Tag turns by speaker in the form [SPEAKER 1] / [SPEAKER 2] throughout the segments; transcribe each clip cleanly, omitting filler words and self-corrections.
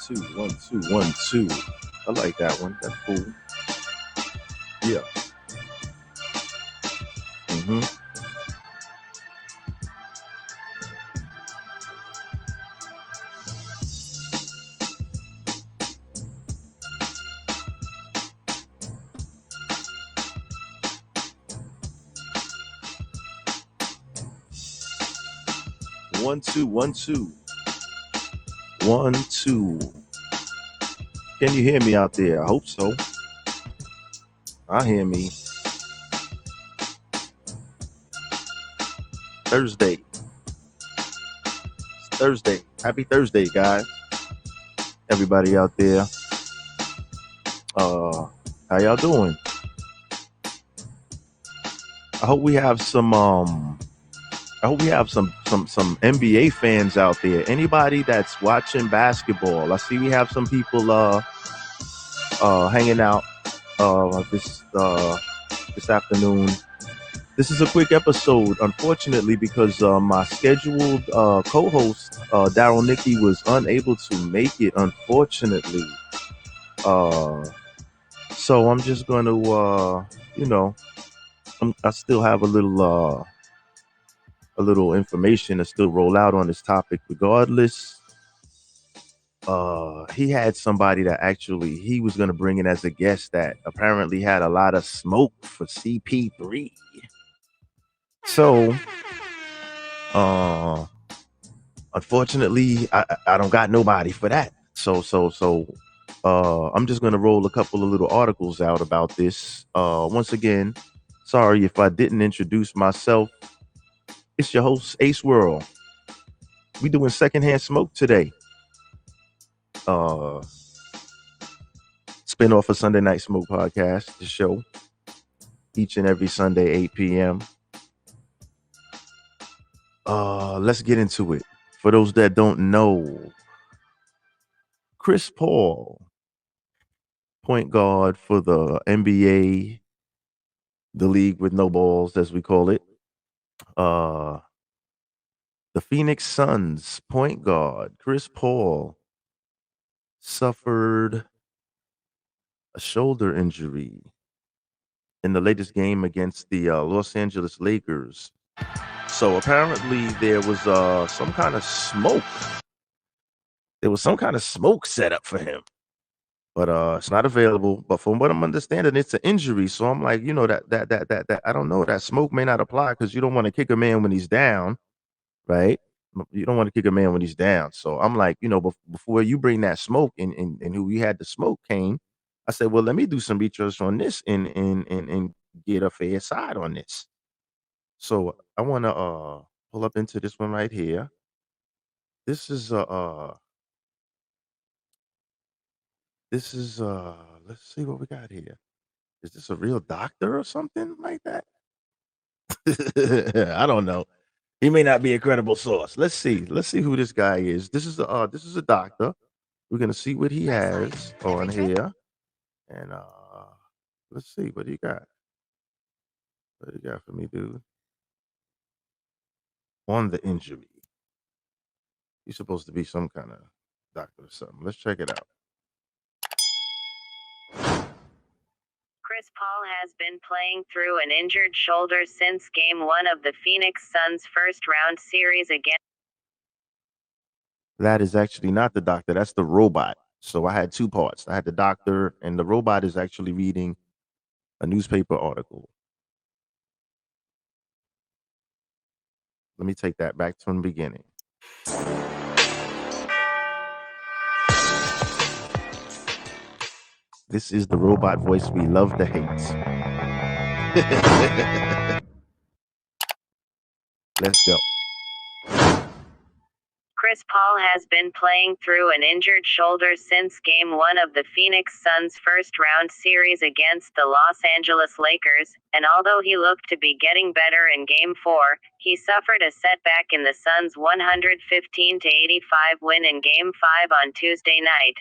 [SPEAKER 1] two, 1 2 1 2. I like that one. That's cool. Yeah. Mm-hmm. 1 2 1 2 1 2. Can you hear me out there? I hope so. I hear me. Thursday. It's Thursday. Happy Thursday, guys. Everybody out there. How y'all doing? I hope we have some NBA fans out there. Anybody that's watching basketball. I see we have some people hanging out this afternoon. This is a quick episode, unfortunately, because my scheduled co-host Daryl Nicky was unable to make it, unfortunately. So I'm just going to, I still have a little information to still roll out on this topic. Regardless, he had somebody that actually he was going to bring in as a guest that apparently had a lot of smoke for CP3. So, unfortunately, I don't got nobody for that. So, I'm just gonna roll a couple of little articles out about this. Once again, sorry if I didn't introduce myself. It's your host, Ace World. We doing secondhand smoke today. Spin off a Sunday Night Smoke podcast, the show, each and every Sunday, 8 p.m. Let's get into it. For those that don't know, Chris Paul, point guard for the NBA, the league with no balls, as we call it. The Phoenix Suns point guard, Chris Paul, suffered a shoulder injury in the latest game against the Los Angeles Lakers. So apparently there was some kind of smoke. There was some kind of smoke set up for him. But it's not available. But from what I'm understanding, it's an injury. So I'm like, that I don't know. That smoke may not apply because you don't want to kick a man when he's down, right? You don't want to kick a man when he's down. So I'm like, before you bring that smoke and who we had the smoke came, I said, well, let me do some research on this and get a fair side on this. So I want to pull up into this one right here. This is let's see what we got here. Is this a real doctor or something like that? I don't know. He may not be a credible source. Let's see. Let's see who this guy is. This is a doctor. We're gonna see what he has on here. And let's see what he got. What he got for me, dude? On the injury. He's supposed to be some kind of doctor or something. Let's check it out.
[SPEAKER 2] Chris Paul has been playing through an injured shoulder since Game 1 of the Phoenix Suns' first-round series against.
[SPEAKER 1] That is actually not the doctor. That's the robot. So I had two parts. I had the doctor, and the robot is actually reading a newspaper article. Let me take that back from the beginning. This is the robot voice we love to hate. Let's go.
[SPEAKER 2] Chris Paul has been playing through an injured shoulder since Game 1 of the Phoenix Suns' first-round series against the Los Angeles Lakers, and although he looked to be getting better in Game 4, he suffered a setback in the Suns' 115-85 win in Game 5 on Tuesday night.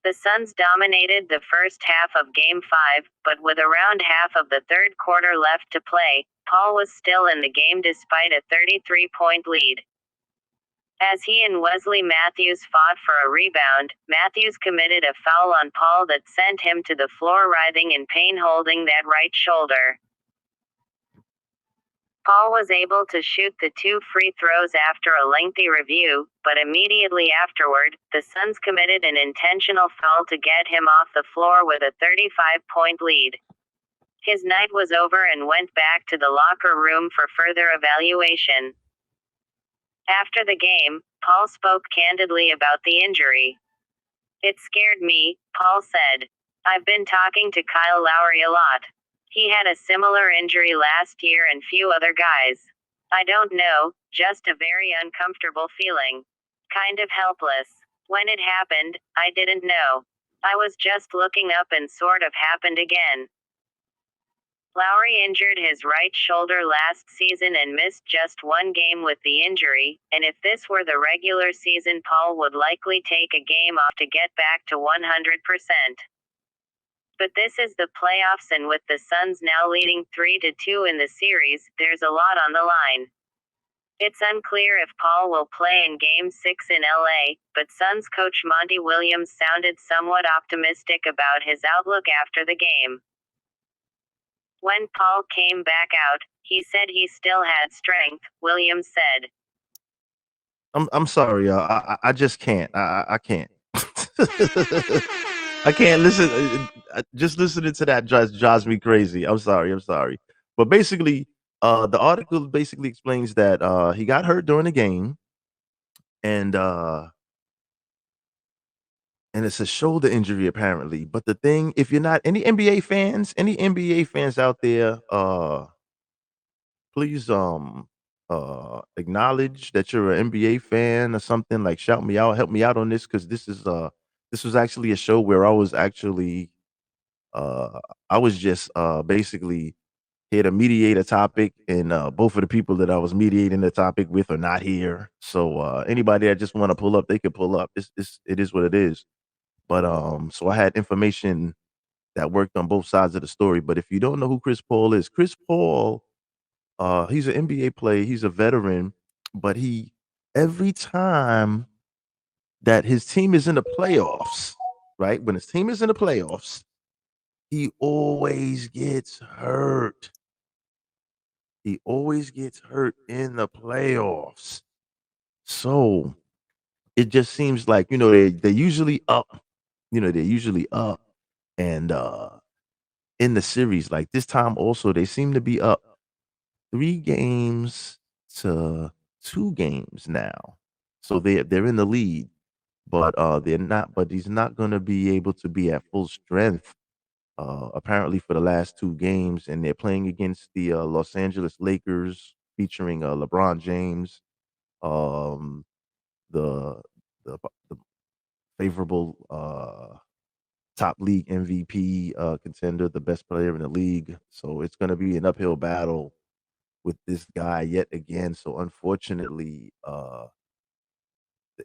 [SPEAKER 2] The Suns dominated the first half of Game 5, but with around half of the third quarter left to play, Paul was still in the game despite a 33-point lead. As he and Wesley Matthews fought for a rebound, Matthews committed a foul on Paul that sent him to the floor writhing in pain holding that right shoulder. Paul was able to shoot the 2 free throws after a lengthy review, but immediately afterward, the Suns committed an intentional foul to get him off the floor with a 35-point lead. His night was over and went back to the locker room for further evaluation. After the game, Paul spoke candidly about the injury. "It scared me," Paul said. "I've been talking to Kyle Lowry a lot. He had a similar injury last year and few other guys. I don't know, just a very uncomfortable feeling. Kind of helpless. When it happened, I didn't know. I was just looking up and sort of happened again." Lowry injured his right shoulder last season and missed just one game with the injury, and if this were the regular season, Paul would likely take a game off to get back to 100%. But this is the playoffs, and with the Suns now leading 3-2 in the series, there's a lot on the line. It's unclear if Paul will play in Game 6 in LA, but Suns coach Monty Williams sounded somewhat optimistic about his outlook after the game. When Paul came back out, he said he still had strength, Williams said.
[SPEAKER 1] I'm sorry, y'all. I just can't. I can't. I can't listen. Just listening to that drives me crazy. I'm sorry. I'm sorry. But basically, the article basically explains that he got hurt during the game, and it's a shoulder injury apparently. But the thing, if you're not any NBA fans out there, please acknowledge that you're an NBA fan or something. Like shout me out, help me out on this because this was actually a show where uh I was just basically here to mediate a topic, and both of the people that I was mediating the topic with are not here. So anybody that just want to pull up, they can pull up. It is what it is. But so I had information that worked on both sides of the story. But if you don't know who Chris Paul is, Chris Paul, he's an NBA player, he's a veteran, but he every time that his team is in the playoffs, right? When his team is in the playoffs, he always gets hurt. He always gets hurt in the playoffs. So it just seems like, they're usually up, they're usually up. And in the series, like this time also, they seem to be up 3 games to 2 games now. So they're in the lead, but they're not, but he's not gonna be able to be at full strength apparently for the last 2 games, and they're playing against the Los Angeles Lakers featuring LeBron James, um, the the favorable top league MVP contender, the best player in the league. So it's going to be an uphill battle with this guy yet again. So unfortunately, the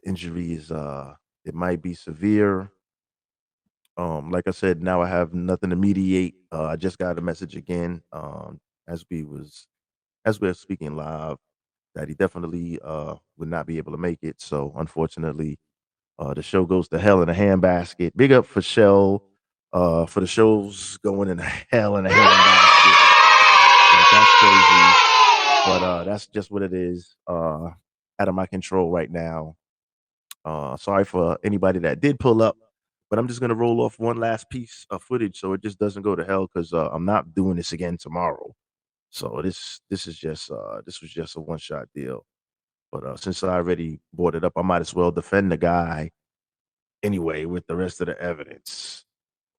[SPEAKER 1] injury is it might be severe. Like I said, now I have nothing to mediate. I just got a message again as we were speaking live that he definitely would not be able to make it. So unfortunately, the show goes to hell in a handbasket. Big up for Shell for the shows going in hell in a handbasket. Like, that's crazy, but that's just what it is. Out of my control right now. Sorry for anybody that did pull up, but I'm just gonna roll off one last piece of footage so it just doesn't go to hell because I'm not doing this again tomorrow. So this was just a one shot deal. But since I already brought it up, I might as well defend the guy anyway with the rest of the evidence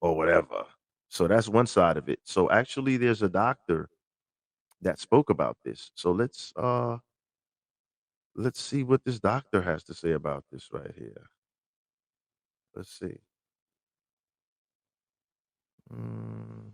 [SPEAKER 1] or whatever. So that's one side of it. So actually, there's a doctor that spoke about this. So let's see what this doctor has to say about this right here. Let's see. Mm.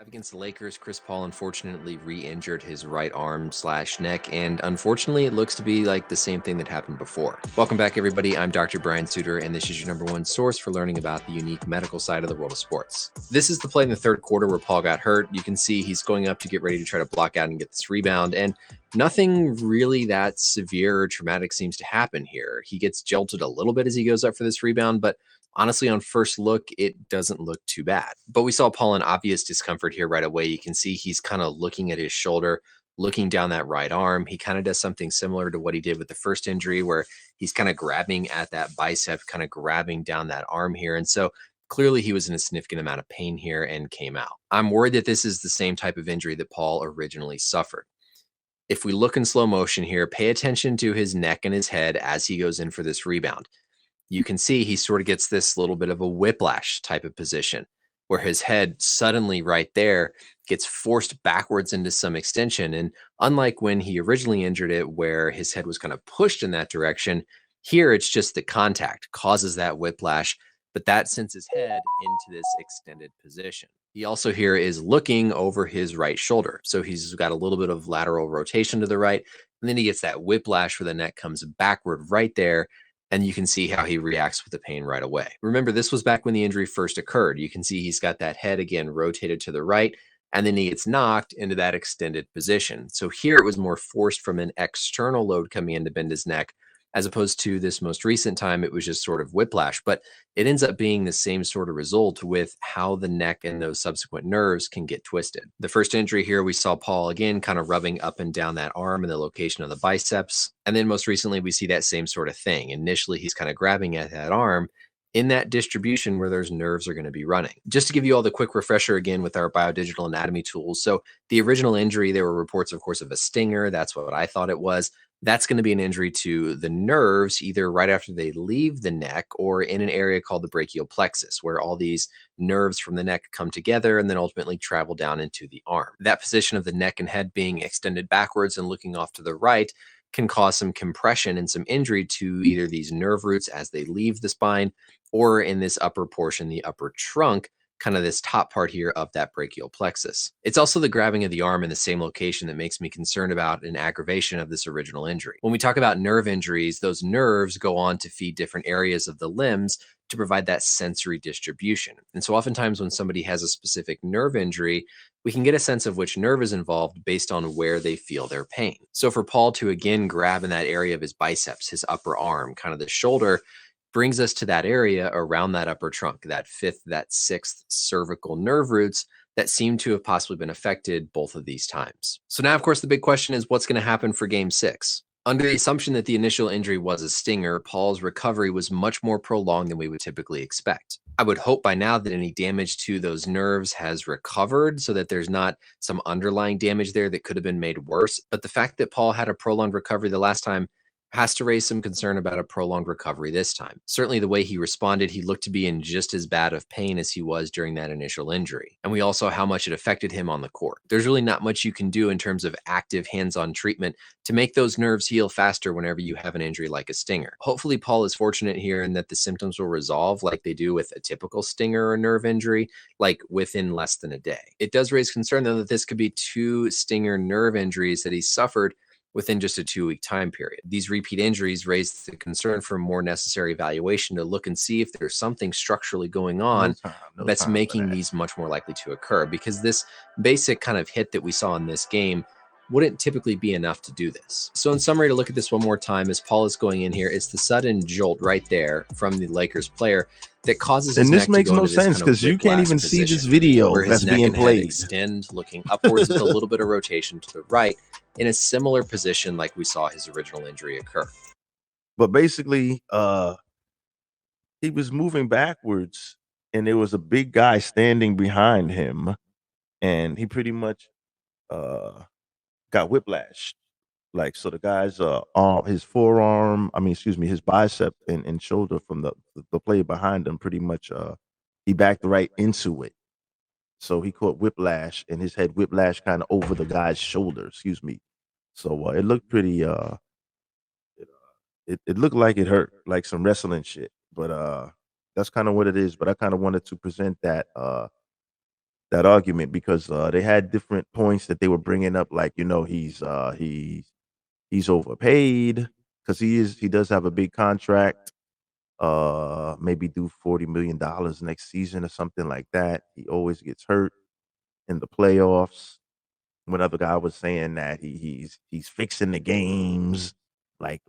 [SPEAKER 3] Against the Lakers, Chris Paul unfortunately re-injured his right arm slash neck, and unfortunately, it looks to be like the same thing that happened before. Welcome back, everybody. I'm Dr. Brian Suter, and this is your number one source for learning about the unique medical side of the world of sports. This is the play in the third quarter where Paul got hurt. You can see he's going up to get ready to try to block out and get this rebound, and nothing really that severe or traumatic seems to happen here. He gets jolted a little bit as he goes up for this rebound, but honestly, on first look, it doesn't look too bad. But we saw Paul in obvious discomfort here right away. You can see he's kind of looking at his shoulder, looking down that right arm. He kind of does something similar to what he did with the first injury, where he's kind of grabbing at that bicep, kind of grabbing down that arm here. And so clearly he was in a significant amount of pain here and came out. I'm worried that this is the same type of injury that Paul originally suffered. If we look in slow motion here, pay attention to his neck and his head as he goes in for this rebound. You can see he sort of gets this little bit of a whiplash type of position where his head suddenly right there gets forced backwards into some extension. And unlike when he originally injured it, where his head was kind of pushed in that direction, here it's just the contact causes that whiplash, but that sends his head into this extended position. He also here is looking over his right shoulder. So he's got a little bit of lateral rotation to the right. And then he gets that whiplash where the neck comes backward right there. And you can see how he reacts with the pain right away. Remember, this was back when the injury first occurred. You can see he's got that head again rotated to the right, and then he gets knocked into that extended position. So here it was more forced from an external load coming in to bend his neck, as opposed to this most recent time, it was just sort of whiplash. But it ends up being the same sort of result with how the neck and those subsequent nerves can get twisted. The first injury here, we saw Paul again kind of rubbing up and down that arm in the location of the biceps. And then most recently, we see that same sort of thing. Initially, he's kind of grabbing at that arm in that distribution where those nerves are going to be running. Just to give you all the quick refresher again with our biodigital anatomy tools. So the original injury, there were reports, of course, of a stinger. That's what I thought it was. That's going to be an injury to the nerves, either right after they leave the neck or in an area called the brachial plexus, where all these nerves from the neck come together and then ultimately travel down into the arm. That position of the neck and head being extended backwards and looking off to the right can cause some compression and some injury to either these nerve roots as they leave the spine or in this upper portion, the upper trunk, kind of this top part here of that brachial plexus. It's also the grabbing of the arm in the same location that makes me concerned about an aggravation of this original injury. When we talk about nerve injuries, those nerves go on to feed different areas of the limbs to provide that sensory distribution. And so oftentimes when somebody has a specific nerve injury, we can get a sense of which nerve is involved based on where they feel their pain. So for Paul to again grab in that area of his biceps, his upper arm, kind of the shoulder, brings us to that area around that upper trunk, that fifth, that sixth cervical nerve roots that seem to have possibly been affected both of these times. So now, of course, the big question is what's going to happen for game 6? Under the assumption that the initial injury was a stinger, Paul's recovery was much more prolonged than we would typically expect. I would hope by now that any damage to those nerves has recovered so that there's not some underlying damage there that could have been made worse. But the fact that Paul had a prolonged recovery the last time has to raise some concern about a prolonged recovery this time. Certainly the way he responded, he looked to be in just as bad of pain as he was during that initial injury. And we also how much it affected him on the court. There's really not much you can do in terms of active hands-on treatment to make those nerves heal faster whenever you have an injury like a stinger. Hopefully Paul is fortunate here in that the symptoms will resolve like they do with a typical stinger or nerve injury, like within less than a day. It does raise concern though that this could be 2 stinger nerve injuries that he suffered within just a 2-week time period. These repeat injuries raise the concern for more necessary evaluation to look and see if there's something structurally going on that's making these much more likely to occur, because this basic kind of hit that we saw in this game wouldn't typically be enough to do this. So in summary, to look at this one more time as Paul is going in here, it's the sudden jolt right there from the Lakers player that causes his
[SPEAKER 1] And
[SPEAKER 3] neck
[SPEAKER 1] this makes
[SPEAKER 3] to go
[SPEAKER 1] no
[SPEAKER 3] into this
[SPEAKER 1] sense
[SPEAKER 3] kind of
[SPEAKER 1] because you can't even see this video
[SPEAKER 3] where his
[SPEAKER 1] that's
[SPEAKER 3] neck
[SPEAKER 1] being
[SPEAKER 3] and head
[SPEAKER 1] played.
[SPEAKER 3] extend looking upwards with a little bit of rotation to the right in a similar position like we saw his original injury occur.
[SPEAKER 1] But basically, he was moving backwards, and there was a big guy standing behind him, and he pretty much got whiplash. Like, so the guy's arm, his forearm, his bicep and shoulder from the player behind him, pretty much he backed right into it. So he caught whiplash, and his head whiplash kind of over the guy's shoulder. Excuse me. So it looked pretty. It looked like it hurt, like some wrestling shit. But that's kind of what it is. But I kind of wanted to present that that argument because they had different points that they were bringing up, like he's overpaid because he does have a big contract, maybe do $40 million next season or something like that. He always gets hurt in the playoffs. When other guy was saying that he's fixing the games like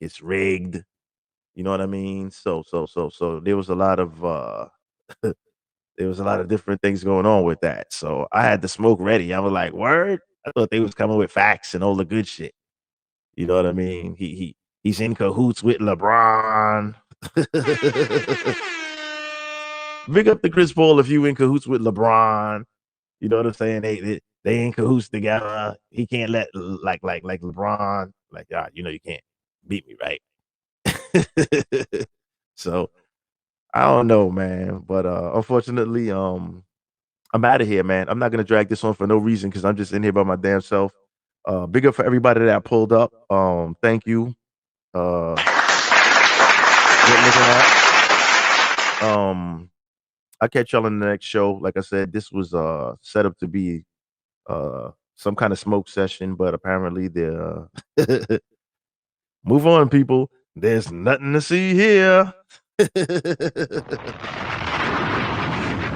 [SPEAKER 1] it's rigged. You know what I mean? So there was a lot of there was a lot of different things going on with that. So I had the smoke ready. I was like, word? I thought they was coming with facts and all the good shit. You know what I mean? He's in cahoots with LeBron. Big up to Chris Paul if you in cahoots with LeBron. You know what I'm saying? They in cahoots together. He can't let like LeBron. Like, you can't beat me, right? So I don't know, man. But unfortunately, I'm out of here, man. I'm not gonna drag this on for no reason because I'm just in here by my damn self. Big up for everybody that pulled up. Thank you. Good looking at. I'll catch y'all in the next show. Like I said, this was set up to be some kind of smoke session, but apparently the move on, people. There's nothing to see here.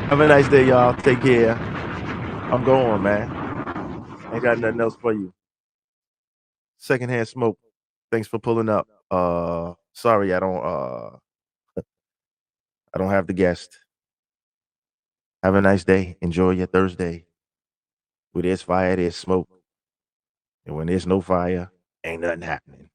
[SPEAKER 1] Have a nice day, y'all. Take care. I'm going, man. Ain't got nothing else for you. Secondhand smoke. Thanks for pulling up. Sorry, I don't have the guest. Have a nice day. Enjoy your Thursday. Where there's fire, there's smoke. And when there's no fire, ain't nothing happening.